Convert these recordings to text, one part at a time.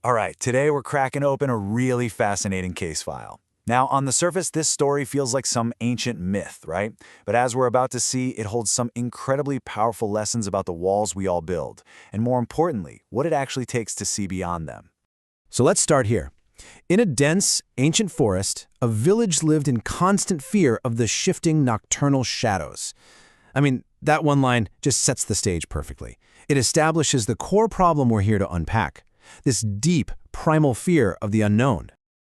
All right, today we're cracking open a really fascinating case file. Now, on the surface, this story feels like some ancient myth, right? But as we're about to see, it holds some incredibly powerful lessons about the walls we all build, and more importantly, what it actually takes to see beyond them. So let's start here. In a dense, ancient forest, a village lived in constant fear of the shifting nocturnal shadows. That one line just sets the stage perfectly. It establishes the core problem we're here to unpack. This deep, primal fear of the unknown.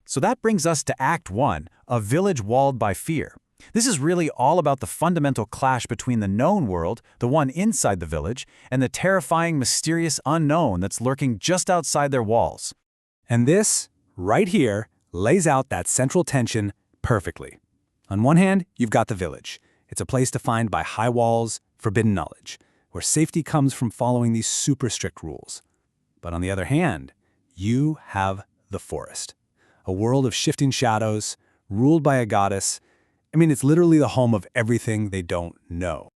So that brings us to Act 1, a village walled by fear. This is really all about the fundamental clash between the known world, the one inside the village, and the terrifying, mysterious unknown that's lurking just outside their walls. And this, right here, lays out that central tension perfectly. On one hand, you've got the village. It's a place defined by high walls, forbidden knowledge, where safety comes from following these super strict rules. But on the other hand, you have the forest, a world of shifting shadows, ruled by a goddess. It's literally the home of everything they don't know.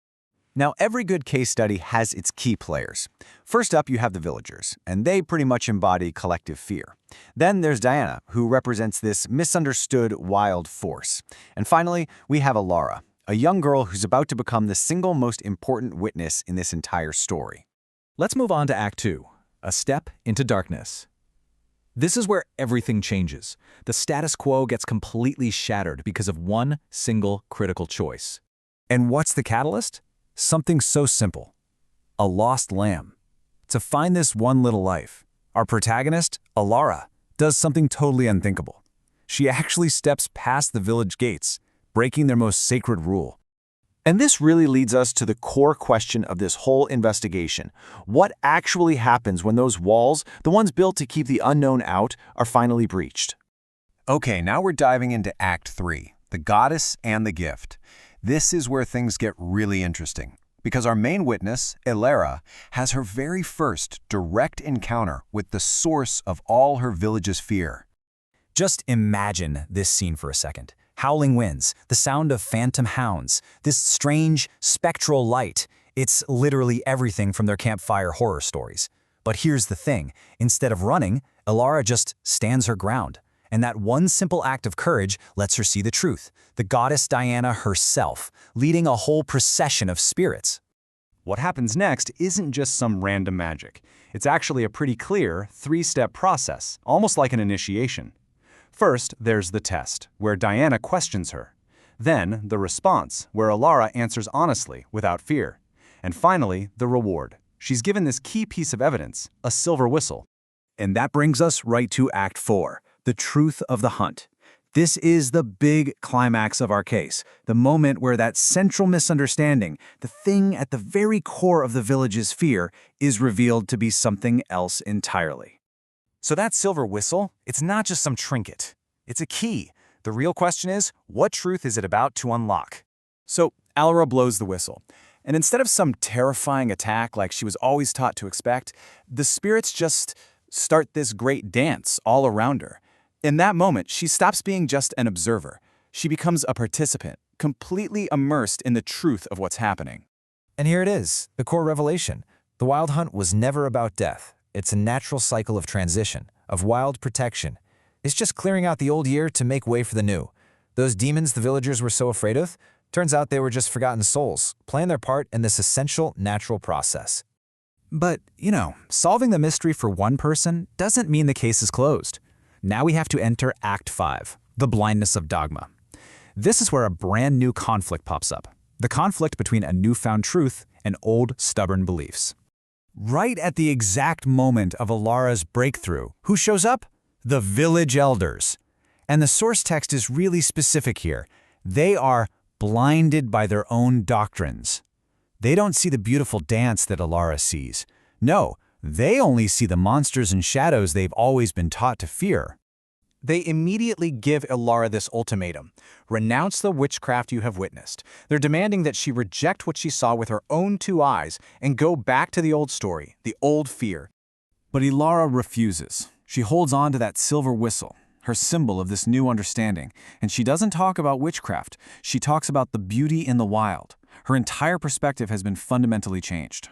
Now, every good case study has its key players. First up, you have the villagers, and they pretty much embody collective fear. Then there's Diana, who represents this misunderstood wild force. And finally, we have Alara, a young girl who's about to become the single most important witness in this entire story. Let's move on to Act 2, a step into darkness. This is where everything changes. The status quo gets completely shattered because of one single critical choice. And what's the catalyst? Something so simple. A lost lamb. To find this one little life, our protagonist, Alara, does something totally unthinkable. She actually steps past the village gates, breaking their most sacred rule. And this really leads us to the core question of this whole investigation. What actually happens when those walls, the ones built to keep the unknown out, are finally breached? Okay, now we're diving into Act 3, the goddess and the gift. This is where things get really interesting, because our main witness, Alara, has her very first direct encounter with the source of all her village's fear. Just imagine this scene for a second. Howling winds, the sound of phantom hounds, this strange, spectral light. It's literally everything from their campfire horror stories. But here's the thing. Instead of running, Alara just stands her ground. And that one simple act of courage lets her see the truth. The goddess Diana herself, leading a whole procession of spirits. What happens next isn't just some random magic. It's actually a pretty clear, three-step process, almost like an initiation. First, there's the test, where Diana questions her. Then, the response, where Alara answers honestly, without fear. And finally, the reward. She's given this key piece of evidence, a silver whistle. And that brings us right to Act 4, the truth of the hunt. This is the big climax of our case, the moment where that central misunderstanding, the thing at the very core of the village's fear, is revealed to be something else entirely. So that silver whistle, it's not just some trinket. It's a key. The real question is, what truth is it about to unlock? So Alara blows the whistle. And instead of some terrifying attack like she was always taught to expect, the spirits just start this great dance all around her. In that moment, she stops being just an observer. She becomes a participant, completely immersed in the truth of what's happening. And here it is, the core revelation. The wild hunt was never about death. It's a natural cycle of transition, of wild protection. It's just clearing out the old year to make way for the new. Those demons the villagers were so afraid of, turns out they were just forgotten souls, playing their part in this essential natural process. But, solving the mystery for one person doesn't mean the case is closed. Now we have to enter Act 5, the blindness of Dogma. This is where a brand new conflict pops up. The conflict between a newfound truth and old, stubborn beliefs. Right at the exact moment of Alara's breakthrough, who shows up? The village elders. And the source text is really specific here. They are blinded by their own doctrines. They don't see the beautiful dance that Alara sees. No, they only see the monsters and shadows they've always been taught to fear. They immediately give Alara this ultimatum: renounce the witchcraft you have witnessed. They're demanding that she reject what she saw with her own two eyes and go back to the old story, the old fear. But Alara refuses. She holds on to that silver whistle, her symbol of this new understanding, and she doesn't talk about witchcraft. She talks about the beauty in the wild. Her entire perspective has been fundamentally changed.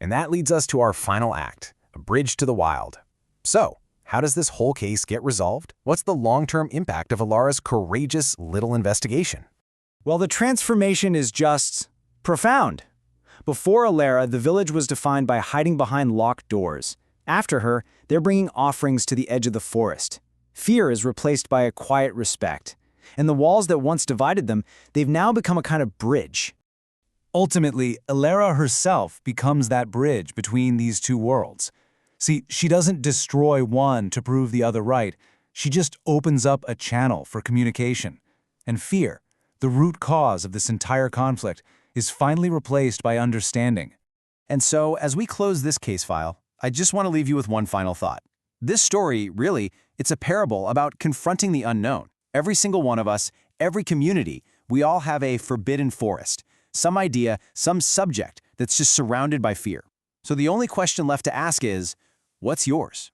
And that leads us to our final act, a bridge to the wild. So, How does this whole case get resolved? What's the long-term impact of Alara's courageous little investigation? Well, the transformation is just profound. Before Alara, the village was defined by hiding behind locked doors. After her, they're bringing offerings to the edge of the forest. Fear is replaced by a quiet respect. And the walls that once divided them, they've now become a kind of bridge. Ultimately, Alara herself becomes that bridge between these two worlds. See, she doesn't destroy one to prove the other right. She just opens up a channel for communication. And fear, the root cause of this entire conflict, is finally replaced by understanding. And so, as we close this case file, I just want to leave you with one final thought. This story, really, it's a parable about confronting the unknown. Every single one of us, every community, we all have a forbidden forest, some idea, some subject that's just surrounded by fear. So the only question left to ask is, what's yours?